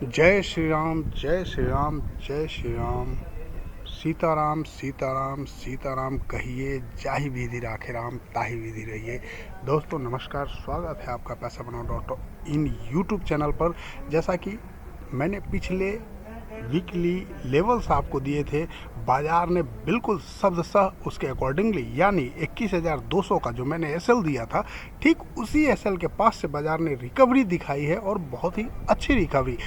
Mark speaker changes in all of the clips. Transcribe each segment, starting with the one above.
Speaker 1: जय श्री राम, जय श्री राम, जय श्री राम। सीताराम सीताराम सीताराम कहिए, जाहि विधि राखे राम ताहि विधि रहिए। दोस्तों नमस्कार, स्वागत है आपका पैसा बनाओ डॉट इन यूट्यूब चैनल पर। जैसा कि मैंने पिछले वीकली लेवल्स आपको दिए थे, बाजार ने बिल्कुल शब्दशः उसके अकॉर्डिंगली यानी 21,200 का जो मैंने एसएल दिया था, ठीक उसी एसएल के पास से बाजार ने रिकवरी दिखाई है और बहुत ही अच्छी रिकवरी।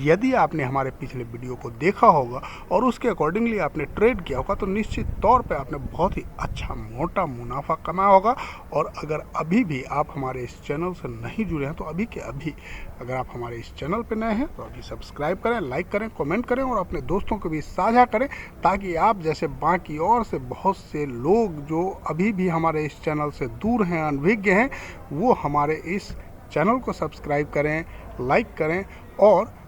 Speaker 1: यदि आपने हमारे पिछले वीडियो को देखा होगा और उसके अकॉर्डिंगली आपने ट्रेड किया होगा तो निश्चित तौर पे आपने बहुत ही अच्छा मोटा मुनाफा कमाया होगा। और अगर अभी भी आप हमारे इस चैनल से नहीं जुड़े हैं तो अभी के अभी अगर आप हमारे इस चैनल पर नए हैं तो अभी सब्सक्राइब करें, लाइक करें, कमेंट करें और अपने दोस्तों को भी साझा करें, ताकि आप जैसे बाकी और से बहुत से लोग जो अभी भी हमारे इस चैनल से दूर हैं, अनभिज्ञ हैं, वो हमारे इस चैनल को सब्सक्राइब करें, लाइक करें और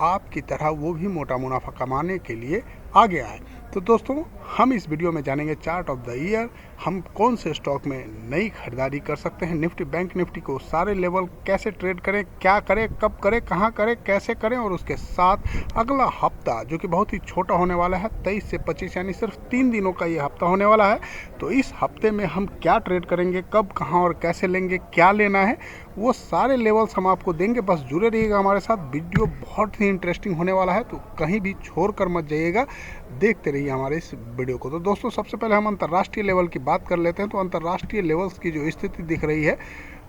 Speaker 1: आपकी तरह वो भी मोटा मुनाफा कमाने के लिए आगे आए। तो दोस्तों हम इस वीडियो में जानेंगे चार्ट ऑफ द ईयर, हम कौन से स्टॉक में नई खरीदारी कर सकते हैं, निफ्टी बैंक निफ्टी को सारे लेवल कैसे ट्रेड करें, क्या करें, कब करें, कहां करें, कैसे करें, और उसके साथ अगला हफ्ता जो कि बहुत ही छोटा होने वाला है, 23 से 25 यानी सिर्फ 3 दिनों का ये हफ्ता होने वाला है। तो इस हफ्ते में हम क्या ट्रेड करेंगे, कब, कहाँ और कैसे लेंगे, क्या लेना है, वो सारे लेवल्स हम आपको देंगे। बस जुड़े रहिएगा हमारे साथ, वीडियो बहुत ही इंटरेस्टिंग होने वाला है, तो कहीं भी छोड़ कर मत जाइएगा, देखते रहिए हमारे इस वीडियो को। तो दोस्तों सबसे पहले हम अंतर्राष्ट्रीय लेवल की बात कर लेते हैं। तो अंतर्राष्ट्रीय लेवल्स की जो स्थिति दिख रही है,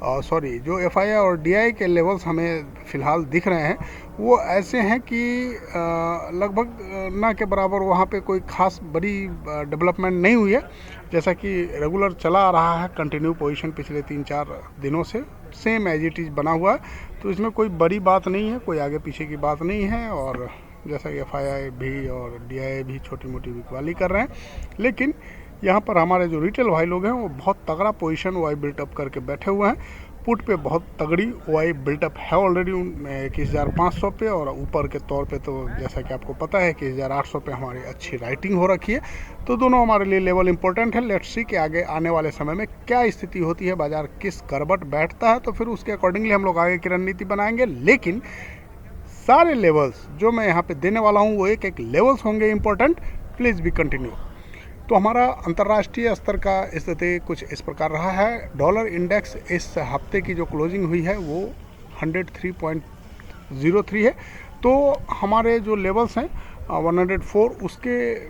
Speaker 1: जो एफआईआई और डीआई के लेवल्स हमें फ़िलहाल दिख रहे हैं, वो ऐसे हैं कि लगभग ना के बराबर, वहाँ पे कोई खास बड़ी डेवलपमेंट नहीं हुई है। जैसा कि रेगुलर चला आ रहा है, कंटिन्यू पोजीशन पिछले 3-4 दिनों से सेम एज इट इज़ बना हुआ है, तो इसमें कोई बड़ी बात नहीं है, कोई आगे पीछे की बात नहीं है। और जैसा कि एफआईआई भी और डीआई भी छोटी मोटी बिकवाली कर रहे हैं, लेकिन यहाँ पर हमारे जो रिटेल भाई लोग हैं वो बहुत तगड़ा पोजीशन वाई बिल्टअप करके बैठे हुए हैं। पुट पे बहुत तगड़ी वाई बिल्टअप है ऑलरेडी 21,500 पे, और ऊपर के तौर पे तो जैसा कि आपको पता है 21,800 पे हमारी अच्छी राइटिंग हो रखी है। तो दोनों हमारे लिए लेवल इंपॉर्टेंट है। लेट्स सी कि आगे आने वाले समय में क्या स्थिति होती है, बाजार किस करवट बैठता है, तो फिर उसके अकॉर्डिंगली हम लोग आगे की रणनीति बनाएंगे। लेकिन सारे लेवल्स जो मैं यहाँ पे देने वाला हूँ वो एक एक लेवल्स होंगे इंपॉर्टेंट। Please be continue. तो हमारा अंतर्राष्ट्रीय स्तर का स्थिति कुछ इस प्रकार रहा है। डॉलर इंडेक्स इस हफ्ते की जो क्लोजिंग हुई है वो 103.03 है। तो हमारे जो लेवल्स हैं 104, उसके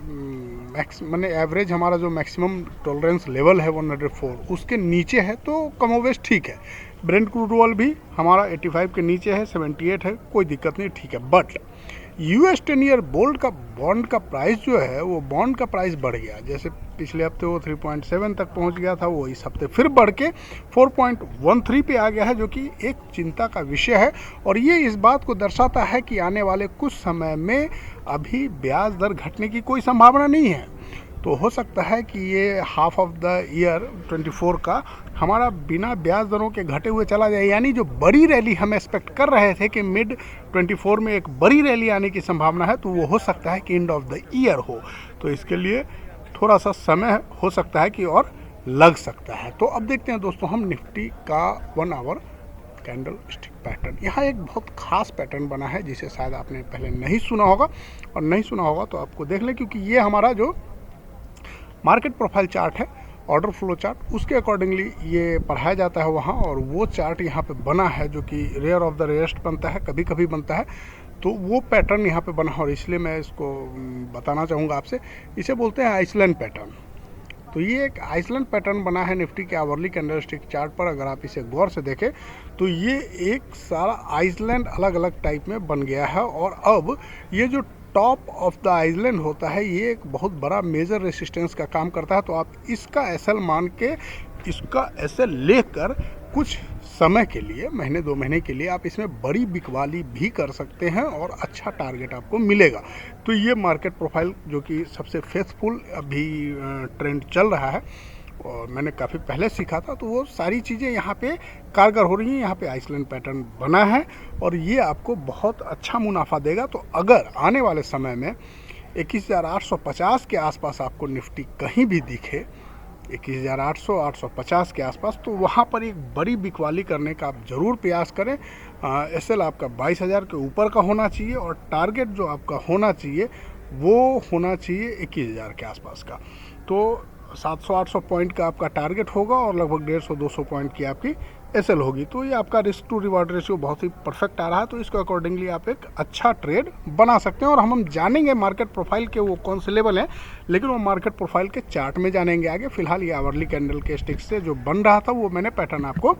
Speaker 1: मैंने एवरेज हमारा जो मैक्सिमम टॉलरेंस लेवल है 104, उसके नीचे है, तो कमोवेश ठीक है। ब्रेंट क्रूड ऑयल भी हमारा 85 के नीचे है, 78 है, कोई दिक्कत नहीं, ठीक है। बट यूएस 10 ईयर बोल्ड का बॉन्ड का प्राइस जो है, वो बॉन्ड का प्राइस बढ़ गया। जैसे पिछले हफ्ते वो 3.7 तक पहुंच गया था, वो इस हफ्ते फिर बढ़ के 4.13 पे आ गया है, जो कि एक चिंता का विषय है। और ये इस बात को दर्शाता है कि आने वाले कुछ समय में अभी ब्याज दर घटने की कोई संभावना नहीं है। तो हो सकता है कि ये हाफ ऑफ द ईयर 24 का हमारा बिना ब्याज दरों के घटे हुए चला जाए, यानी जो बड़ी रैली हम एक्सपेक्ट कर रहे थे कि मिड 24 में एक बड़ी रैली आने की संभावना है, तो वो हो सकता है कि एंड ऑफ द ईयर हो। तो इसके लिए थोड़ा सा समय हो सकता है कि और लग सकता है। तो अब देखते हैं दोस्तों हम निफ्टी का 1 आवर कैंडल स्टिक पैटर्न। यहाँ एक बहुत खास पैटर्न बना है जिसे शायद आपने पहले नहीं सुना होगा, और नहीं सुना होगा तो आपको देख लें, क्योंकि ये हमारा जो मार्केट प्रोफाइल चार्ट है, ऑर्डर फ्लो चार्ट, उसके अकॉर्डिंगली ये पढ़ाया जाता है वहाँ। और वो चार्ट यहाँ पे बना है जो कि रेयर ऑफ द रेयरेस्ट बनता है, कभी कभी बनता है। तो वो पैटर्न यहाँ पे बना है, और इसलिए मैं इसको बताना चाहूँगा आपसे। इसे बोलते हैं आइसलैंड पैटर्न। तो ये एक आइसलैंड पैटर्न बना है निफ्टी के आवरली कैंडलस्टिक चार्ट पर। अगर आप इसे गौर से देखें तो ये एक सारा आइसलैंड अलग अलग टाइप में बन गया है। और अब ये जो टॉप ऑफ द आइलैंड होता है, ये एक बहुत बड़ा मेजर रेसिस्टेंस का काम करता है। तो आप इसका एसएल मान के, इसका एसएल लेकर कुछ समय के लिए, महीने 2 महीने के लिए आप इसमें बड़ी बिकवाली भी कर सकते हैं और अच्छा टारगेट आपको मिलेगा। तो ये मार्केट प्रोफाइल जो कि सबसे फेथफुल अभी ट्रेंड चल रहा है, और मैंने काफ़ी पहले सीखा था, तो वो सारी चीज़ें यहाँ पे कारगर हो रही हैं। यहाँ पे आइसलैंड पैटर्न बना है और ये आपको बहुत अच्छा मुनाफा देगा। तो अगर आने वाले समय में 21,850 के आसपास आपको निफ्टी कहीं भी दिखे, 21,800 850 के आसपास, तो वहाँ पर एक बड़ी बिकवाली करने का आप ज़रूर प्रयास करें। SL आपका 22,000 के ऊपर का होना चाहिए और टारगेट जो आपका होना चाहिए वो होना चाहिए 21,000 के आसपास का। तो 700-800 पॉइंट का आपका टारगेट होगा और लगभग 150-200 पॉइंट की आपकी SL होगी। तो ये आपका रिस्क टू रिवार्ड रेशियो बहुत ही परफेक्ट आ रहा है, तो इसको अकॉर्डिंगली आप एक अच्छा ट्रेड बना सकते हैं। और हम जानेंगे मार्केट प्रोफाइल के वो कौन से लेवल हैं, लेकिन वो मार्केट प्रोफाइल के चार्ट में जानेंगे आगे। फिलहाल ये आवरली कैंडल के स्टिक से जो बन रहा था वो मैंने पैटर्न आपको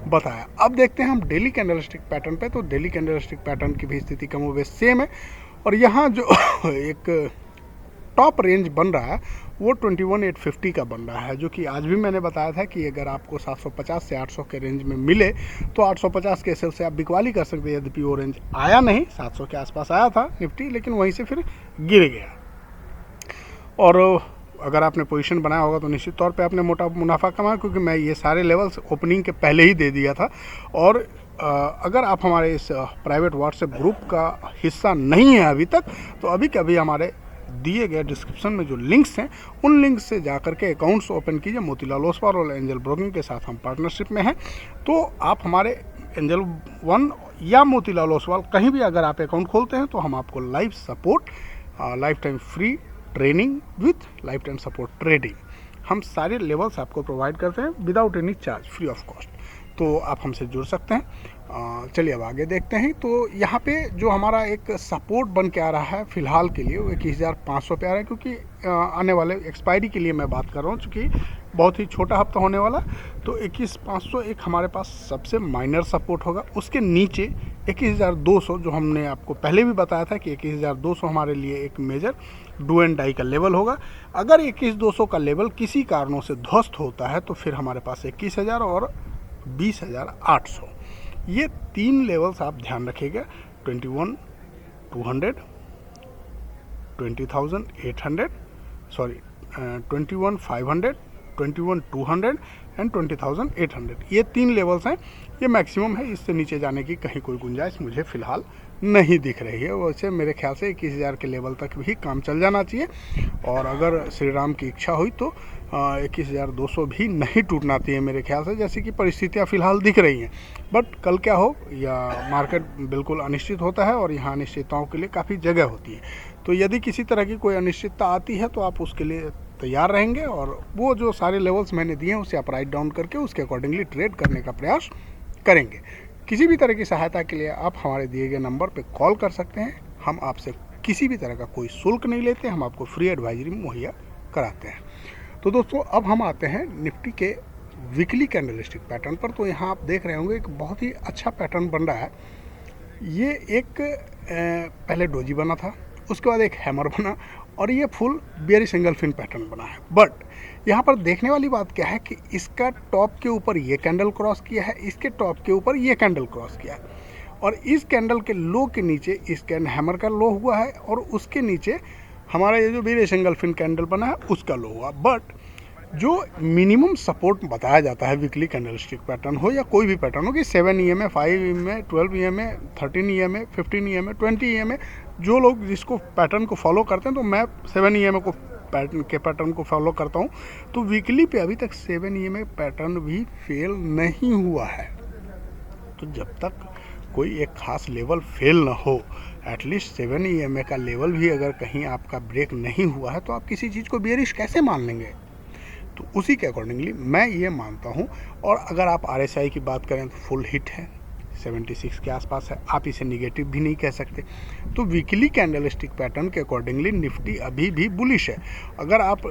Speaker 1: बताया। अब देखते हैं हम डेली कैंडल स्टिक पैटर्न पे। तो डेली कैंडल स्टिक पैटर्न की भी स्थिति कमोबेश सेम है और यहाँ जो एक टॉप रेंज बन रहा है वो 21,850 का बन रहा है, जो कि आज भी मैंने बताया था कि अगर आपको 750 से 800 के रेंज में मिले तो 850 के SL से आप बिकवाली कर सकते हैं। यद्यपि वो रेंज आया नहीं, 700 के आसपास आया था निफ्टी, लेकिन वहीं से फिर गिर गया। और अगर आपने पोजीशन बनाया होगा तो निश्चित तौर पे आपने मोटा मुनाफा कमाया, क्योंकि मैं ये सारे लेवल्स ओपनिंग के पहले ही दे दिया था। और अगर आप हमारे इस प्राइवेट व्हाट्सएप ग्रुप का हिस्सा नहीं है अभी तक, तो अभी के अभी हमारे दिए गए डिस्क्रिप्शन में जो लिंक्स हैं उन लिंक्स से जा करके अकाउंट्स ओपन कीजिए। मोतीलाल ओसवाल और एंजल ब्रोकिंग के साथ हम पार्टनरशिप में हैं, तो आप हमारे एंजल वन या मोतीलाल ओसवाल कहीं भी अगर आप अकाउंट खोलते हैं तो हम आपको live support, life time free training with life time support trading, हम सारे लेवल्स आपको प्रोवाइड करते हैं without any charge, free of cost. तो आप हमसे जुड़ सकते हैं। चलिए अब आगे देखते हैं। तो यहाँ पे जो हमारा एक सपोर्ट बन के आ रहा है फिलहाल के लिए वो 21,500 पे आ रहा है, क्योंकि आने वाले एक्सपायरी के लिए मैं बात कर रहा हूँ, चूँकि बहुत ही छोटा हफ्ता होने वाला। तो 21,500 एक हमारे पास सबसे माइनर सपोर्ट होगा। उसके नीचे 21,200, जो हमने आपको पहले भी बताया था कि 21,200 हमारे लिए एक मेजर डू एंड डाई का लेवल होगा। अगर 21,200 का लेवल किसी कारणों से ध्वस्त होता है तो फिर हमारे पास 21,000 और 20,800, ये तीन लेवल्स आप ध्यान रखिएगा। 21,200, 20,800, सॉरी 21,500, 21,200 एंड 20,800, ये तीन लेवल्स हैं। ये मैक्सिमम है, इससे नीचे जाने की कहीं कोई गुंजाइश मुझे फ़िलहाल नहीं दिख रही है। वैसे मेरे ख्याल से 21,000 के लेवल तक भी काम चल जाना चाहिए, और अगर श्री राम की इच्छा हुई तो 21,200 भी नहीं टूटना चाहिए मेरे ख्याल से, जैसे कि परिस्थितियां फ़िलहाल दिख रही हैं। बट कल क्या हो, या मार्केट बिल्कुल अनिश्चित होता है और यहाँ अनिश्चितताओं के लिए काफ़ी जगह होती है। तो यदि किसी तरह की कोई अनिश्चितता आती है तो आप उसके लिए तैयार रहेंगे, और वो जो सारे लेवल्स मैंने दिए हैं उसे आप राइट डाउन करके उसके अकॉर्डिंगली ट्रेड करने का प्रयास करेंगे। किसी भी तरह की सहायता के लिए आप हमारे दिए गए नंबर पर कॉल कर सकते हैं। हम आपसे किसी भी तरह का कोई शुल्क नहीं लेते, हम आपको फ्री एडवाइजरी मुहैया कराते हैं। तो दोस्तों अब हम आते हैं निफ्टी के वीकली कैंडलस्टिक पैटर्न पर। तो यहाँ आप देख रहे होंगे एक बहुत ही अच्छा पैटर्न बन रहा है। ये एक पहले डोजी बना था, उसके बाद एक हैमर बना, और ये full bearish single fin pattern बना है। बट यहाँ पर देखने वाली बात क्या है कि इसका टॉप के ऊपर ये कैंडल क्रॉस किया है, इसके टॉप के ऊपर ये कैंडल क्रॉस किया है, और इस कैंडल के लो के नीचे इस हैमर का लो हुआ है, और उसके नीचे हमारा ये जो बेयरिश सिंगल फिन कैंडल बना है उसका लो हुआ। बट जो मिनिमम सपोर्ट बताया जाता है वीकली कैंडलस्टिक पैटर्न हो या कोई भी पैटर्न हो, कि 7 EMA, 5 EMA, 12 EMA, 13 EMA, 15 EMA, 20 EMA, जो लोग जिसको पैटर्न को फॉलो करते हैं, तो मैं 7 EMA को पैटर्न को फॉलो करता हूँ। तो वीकली पे अभी तक 7 EMA पैटर्न भी फेल नहीं हुआ है। तो जब तक कोई एक खास लेवल फेल ना हो, एटलीस्ट 7 EMA का लेवल भी अगर कहीं आपका ब्रेक नहीं हुआ है तो आप किसी चीज़ को बेयरिश कैसे मान लेंगे? तो उसी के अकॉर्डिंगली मैं ये मानता हूँ। और अगर आप RSI की बात करें तो फुल हिट है, 76 के आसपास है, आप इसे निगेटिव भी नहीं कह सकते। तो वीकली कैंडलस्टिक पैटर्न के अकॉर्डिंगली निफ्टी अभी भी बुलिश है। अगर आप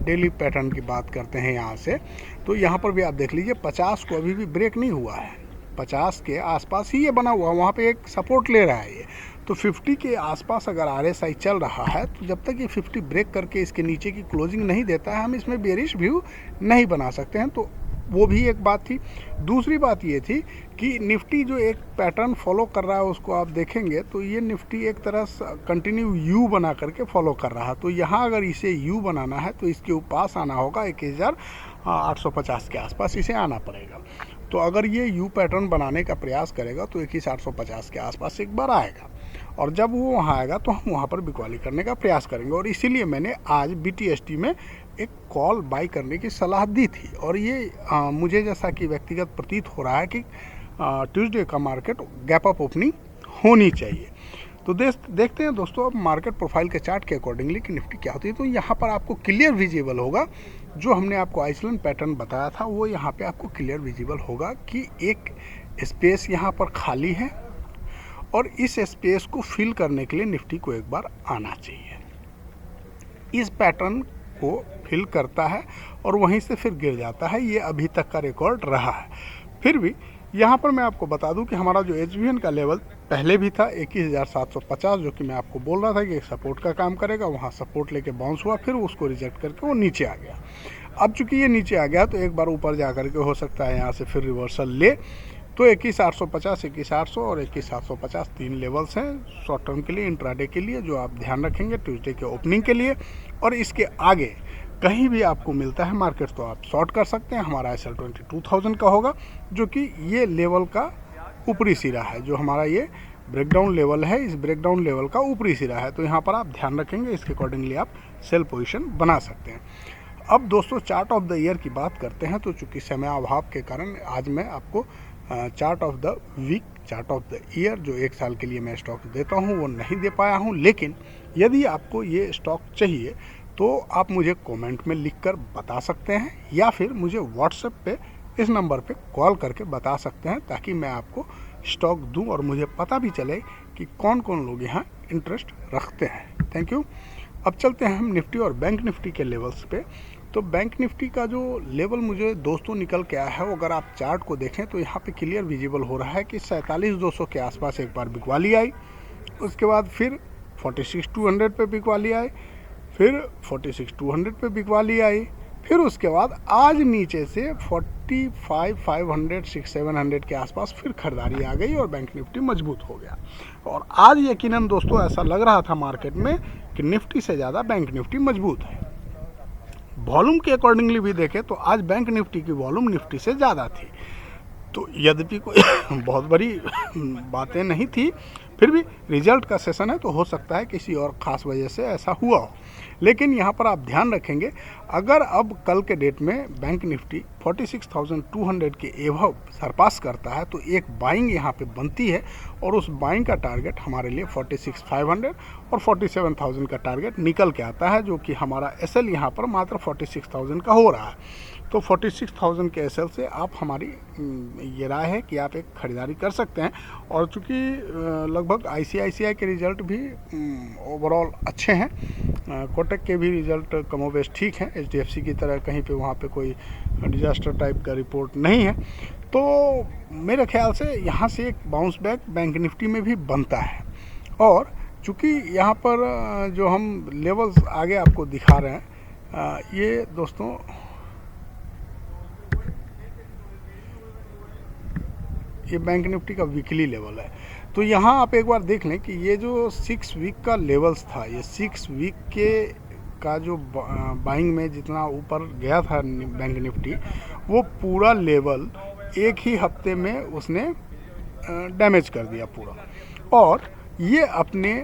Speaker 1: डेली पैटर्न की बात करते हैं यहाँ से, तो यहाँ पर भी आप देख लीजिए 50 को अभी भी ब्रेक नहीं हुआ है, 50 के आसपास ही ये बना हुआ, वहाँ पे एक सपोर्ट ले रहा है ये। तो 50 के आसपास अगर RSI चल रहा है तो जब तक ये 50 ब्रेक करके इसके नीचे की क्लोजिंग नहीं देता है, हम इसमें बेरिश व्यू नहीं बना सकते हैं। तो वो भी एक बात थी। दूसरी बात ये थी कि निफ्टी जो एक पैटर्न फॉलो कर रहा है उसको आप देखेंगे तो ये निफ्टी एक तरह से कंटिन्यू यू बना करके फॉलो कर रहा है। तो यहाँ अगर इसे यू बनाना है तो इसके पास आना होगा 21,850 के आसपास इसे आना पड़ेगा। तो अगर ये यू पैटर्न बनाने का प्रयास करेगा तो 21,850 के आसपास एक बार आएगा, और जब वो वहाँ आएगा तो हम वहाँ पर बिकवाली करने का प्रयास करेंगे। और इसीलिए मैंने आज BTST में एक कॉल बाई करने की सलाह दी थी। और ये मुझे जैसा कि व्यक्तिगत प्रतीत हो रहा है कि ट्यूसडे का मार्केट गैप अप ओपनिंग होनी चाहिए। तो देखते हैं दोस्तों अब मार्केट प्रोफाइल के चार्ट के अकॉर्डिंगली कि निफ्टी क्या होती है। तो यहाँ पर आपको क्लियर विजिबल होगा, जो हमने आपको आइसलैंड पैटर्न बताया था वो यहाँ पे आपको क्लियर विजिबल होगा कि एक स्पेस यहाँ पर खाली है और इस स्पेस को फिल करने के लिए निफ्टी को एक बार आना चाहिए। इस पैटर्न को फिल करता है और वहीं से फिर गिर जाता है, ये अभी तक का रिकॉर्ड रहा है। फिर भी यहाँ पर मैं आपको बता दूं कि हमारा जो HVN का लेवल पहले भी था 21,750, जो कि मैं आपको बोल रहा था कि एक सपोर्ट का काम करेगा, वहाँ सपोर्ट लेके बाउंस हुआ, फिर उसको रिजेक्ट करके वो नीचे आ गया। अब चूंकि ये नीचे आ गया तो एक बार ऊपर जा करके हो सकता है यहाँ से फिर रिवर्सल ले। तो 21,850, 21,800 और 21,750 तीन लेवल्स हैं शॉर्ट टर्म के लिए, इंट्राडे के लिए, जो आप ध्यान रखेंगे ट्यूसडे के ओपनिंग के लिए। और इसके आगे कहीं भी आपको मिलता है मार्केट तो आप शॉर्ट कर सकते हैं। हमारा SL 22,000 का होगा, जो कि ये लेवल का ऊपरी सिरा है, जो हमारा ये ब्रेकडाउन लेवल है, इस ब्रेकडाउन लेवल का ऊपरी सिरा है। तो यहाँ पर आप ध्यान रखेंगे, इसके अकॉर्डिंगली आप सेल पोजीशन बना सकते हैं। अब दोस्तों चार्ट ऑफ द ईयर की बात करते हैं। तो चूँकि समय अभाव के कारण आज मैं आपको chart of the week, chart of the year, जो एक साल के लिए मैं स्टॉक देता हूँ वो नहीं दे पाया हूँ। लेकिन यदि आपको ये स्टॉक चाहिए तो आप मुझे कमेंट में लिखकर बता सकते हैं, या फिर मुझे व्हाट्सएप पे इस नंबर पे कॉल करके बता सकते हैं, ताकि मैं आपको स्टॉक दूं और मुझे पता भी चले कि कौन कौन लोग यहाँ इंटरेस्ट रखते हैं। Thank you. अब चलते हैं हम निफ्टी और बैंक निफ्टी के लेवल्स पे। तो बैंक निफ्टी का जो लेवल मुझे दोस्तों निकल के आया है, अगर आप चार्ट को देखें तो यहाँ पे क्लियर विजिबल हो रहा है कि 47,200 के आसपास एक बार बिकवाली आई, उसके बाद फिर 46,200 पे बिकवाली आई, फिर 46,200 पे बिकवाली आई, फिर उसके बाद आज नीचे से 45,500, 6,700 के आसपास फिर खरीदारी आ गई और बैंक निफ्टी मजबूत हो गया। और आज यकीनन दोस्तों ऐसा लग रहा था मार्केट में कि निफ्टी से ज़्यादा बैंक निफ्टी मजबूत है। वॉल्यूम के अकॉर्डिंगली भी देखें तो आज बैंक निफ्टी की वॉल्यूम निफ्टी से ज़्यादा थी। तो यद्यपि कोई बहुत बड़ी बातें नहीं थी, फिर भी रिजल्ट का सेशन है तो हो सकता है किसी और ख़ास वजह से ऐसा हुआ हो। लेकिन यहाँ पर आप ध्यान रखेंगे, अगर अब कल के डेट में बैंक निफ्टी 46,200 के एवव सरपास करता है तो एक बाइंग यहाँ पे बनती है, और उस बाइंग का टारगेट हमारे लिए 46,500 और 47,000 का टारगेट निकल के आता है, जो कि हमारा SL यहाँ पर मात्र 46,000 का हो रहा है। तो 46,000 के SL से आप, हमारी ये राय है कि आप एक खरीदारी कर सकते हैं। और चूँकि लगभग ICICI के रिज़ल्ट भी ओवरऑल अच्छे हैं, कोटक के भी रिज़ल्ट कमोबेश ठीक हैं, HDFC की तरह कहीं पे वहाँ पे कोई डिजास्टर टाइप का रिपोर्ट नहीं है। तो मेरे ख्याल से यहाँ से एक बाउंस बैक बैंक निफ्टी में भी बनता है। और चूँकि यहाँ पर जो हम लेवल्स आगे आपको दिखा रहे हैं, ये दोस्तों ये बैंक निफ्टी का वीकली लेवल है। तो यहाँ आप एक बार देख लें कि ये जो 6 वीक का लेवल्स था, ये 6 वीक के का जो बाइंग में जितना ऊपर गया था बैंक निफ्टी, वो पूरा लेवल एक ही हफ्ते में उसने डैमेज कर दिया पूरा। और ये अपने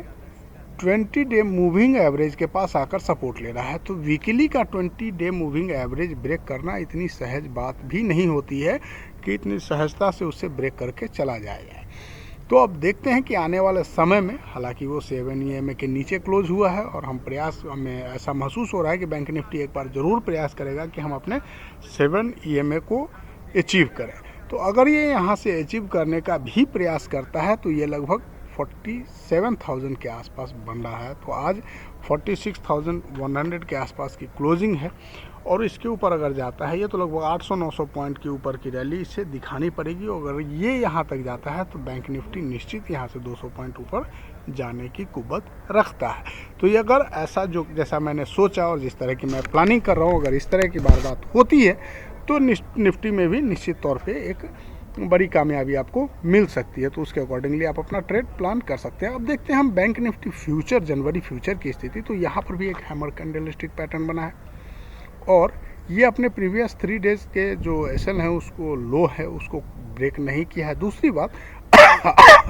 Speaker 1: 20 डे मूविंग एवरेज के पास आकर सपोर्ट ले रहा है। तो वीकली का 20 डे मूविंग एवरेज ब्रेक करना इतनी सहज बात भी नहीं होती है कि इतनी सहजता से उससे ब्रेक करके चला जाएगा। तो अब देखते हैं कि आने वाले समय में, हालांकि वो 7 EMA के नीचे क्लोज हुआ है, और हमें ऐसा महसूस हो रहा है कि बैंक निफ्टी एक बार ज़रूर प्रयास करेगा कि हम अपने 7 EMA को अचीव करें। तो अगर ये यहाँ से अचीव करने का भी प्रयास करता है तो ये लगभग 47,000 के आसपास बन रहा है। तो आज 46,100 के आसपास की क्लोजिंग है, और इसके ऊपर अगर जाता है ये तो लगभग 800-900 पॉइंट के ऊपर की रैली इसे दिखानी पड़ेगी। अगर ये यहाँ तक जाता है तो बैंक निफ्टी निश्चित यहाँ से 200 पॉइंट ऊपर जाने की कुव्वत रखता है। तो ये अगर ऐसा, जो जैसा मैंने सोचा और जिस तरह की मैं प्लानिंग कर रहा हूँ, अगर इस तरह की बात होती है तो निफ्टी में भी निश्चित तौर पर एक बड़ी कामयाबी आपको मिल सकती है। तो उसके अकॉर्डिंगली आप अपना ट्रेड प्लान कर सकते हैं। अब देखते हैं हम बैंक निफ्टी फ्यूचर, जनवरी फ्यूचर की स्थिति। तो यहाँ पर भी एक हैमर कैंडलस्टिक पैटर्न बना है, और ये अपने प्रीवियस 3 डेज के जो SL है उसको लो है, उसको ब्रेक नहीं किया है। दूसरी बात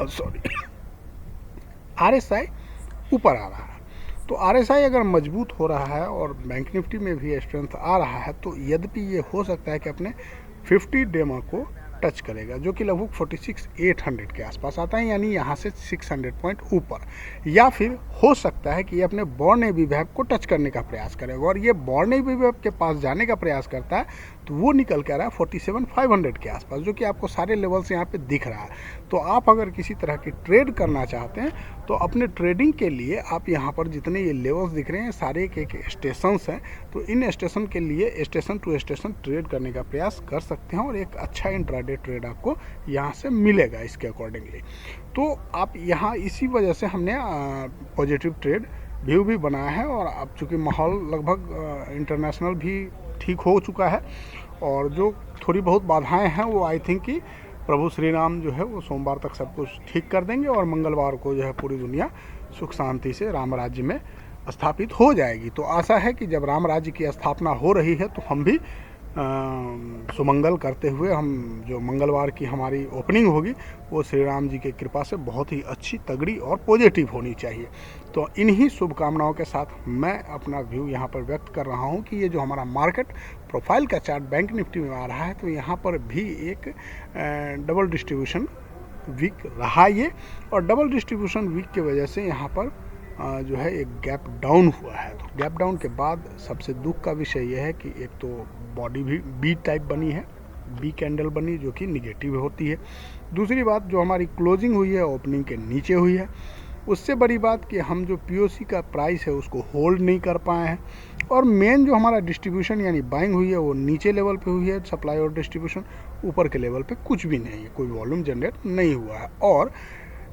Speaker 1: सॉरी, RSI ऊपर आ रहा है। तो RSI अगर मजबूत हो रहा है और बैंक निफ्टी में भी स्ट्रेंथ आ रहा है, तो यद्यपि ये हो सकता है कि अपने 50 डेमा को टच करेगा, जो कि लगभग 46,800 के आसपास आता है, यानी यहाँ से 600 पॉइंट ऊपर। या फिर हो सकता है कि ये अपने बॉर्न एबी वेव को टच करने का प्रयास करेगा, और ये बॉर्न एबी वेव के पास जाने का प्रयास करता है तो वो निकल के आ रहा है 47,500 के आसपास, जो कि आपको सारे लेवल्स यहाँ पे दिख रहा है। तो आप अगर किसी तरह की ट्रेड करना चाहते हैं तो अपने ट्रेडिंग के लिए आप यहाँ पर जितने ये लेवल्स दिख रहे हैं सारे एक स्टेशंस हैं, तो इन स्टेशन के लिए स्टेशन टू स्टेशन ट्रेड करने का प्रयास कर सकते हैं, और एक अच्छा इंट्राडे ट्रेड आपको यहाँ से मिलेगा इसके अकॉर्डिंगली। तो आप यहाँ इसी वजह से हमने पॉजिटिव ट्रेड व्यू भी बनाया है, और अब चूँकि माहौल लगभग इंटरनेशनल भी ठीक हो चुका है, और जो थोड़ी बहुत बाधाएं हैं वो आई थिंक कि प्रभु श्री राम जो है वो सोमवार तक सब कुछ ठीक कर देंगे, और मंगलवार को जो है पूरी दुनिया सुख शांति से राम राज्य में स्थापित हो जाएगी। तो आशा है कि जब राम राज्य की स्थापना हो रही है तो हम भी सुमंगल करते हुए, हम जो मंगलवार की हमारी ओपनिंग होगी वो श्री राम जी की कृपा से बहुत ही अच्छी, तगड़ी और पॉजिटिव होनी चाहिए। तो इन्हीं शुभकामनाओं के साथ मैं अपना व्यू यहाँ पर व्यक्त कर रहा हूँ कि ये जो हमारा मार्केट प्रोफाइल का चार्ट बैंक निफ्टी में आ रहा है, तो यहाँ पर भी एक डबल डिस्ट्रीब्यूशन वीक रहा ये, और डबल डिस्ट्रीब्यूशन वीक की वजह से यहाँ पर जो है एक गैप डाउन हुआ है। तो गैप डाउन के बाद सबसे दुख का विषय यह है कि एक तो बॉडी भी बी टाइप बनी है, बी कैंडल बनी, जो कि निगेटिव होती है। दूसरी बात, जो हमारी क्लोजिंग हुई है ओपनिंग के नीचे हुई है। उससे बड़ी बात कि हम जो पीओसी का प्राइस है उसको होल्ड नहीं कर पाए हैं, और मेन जो हमारा डिस्ट्रीब्यूशन यानी बाइंग हुई है वो नीचे लेवल पे हुई है, सप्लाई और डिस्ट्रीब्यूशन ऊपर के लेवल पे कुछ भी नहीं है, कोई वॉल्यूम जनरेट नहीं हुआ है। और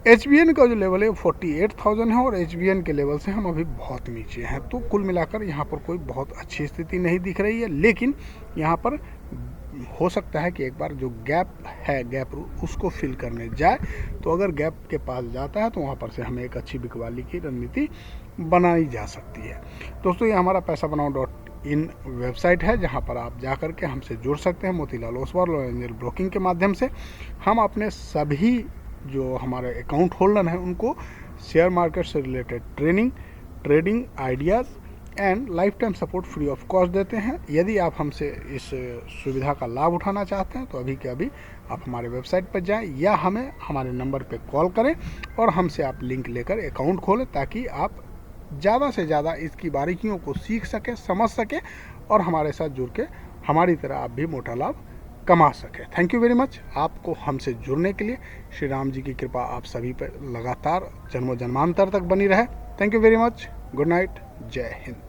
Speaker 1: HBN का जो लेवल है 48,000 है, और HBN के लेवल से हम अभी बहुत नीचे हैं। तो कुल मिलाकर यहाँ पर कोई बहुत अच्छी स्थिति नहीं दिख रही है, लेकिन यहाँ पर हो सकता है कि एक बार जो गैप है, गैप उसको फिल करने जाए, तो अगर गैप के पास जाता है तो वहाँ पर से हमें एक अच्छी बिकवाली की रणनीति बनाई जा सकती है। दोस्तों, ये हमारा पैसाबनाओ.in वेबसाइट है, जहाँ पर आप जा कर के हमसे जुड़ सकते हैं मोतीलाल ओसवाल और एंजल ब्रोकिंग के माध्यम से। हम अपने सभी जो हमारे अकाउंट होल्डर हैं उनको शेयर मार्केट से related trading ideas and life time support free of cost देते हैं। यदि आप हमसे इस सुविधा का लाभ उठाना चाहते हैं तो अभी के अभी आप हमारे वेबसाइट पर जाएं, या हमें हमारे नंबर पर कॉल करें और हमसे आप लिंक लेकर अकाउंट खोलें, ताकि आप ज़्यादा से ज़्यादा इसकी बारीकियों को सीख सकें, समझ सकें, और हमारे साथ जुड़ के हमारी तरह आप भी मोटा लाभ कमा सके। थैंक यू वेरी मच आपको हमसे जुड़ने के लिए। श्री राम जी की कृपा आप सभी पर लगातार जन्मों जन्मांतर तक बनी रहे। Thank you very much. Good night. जय हिंद।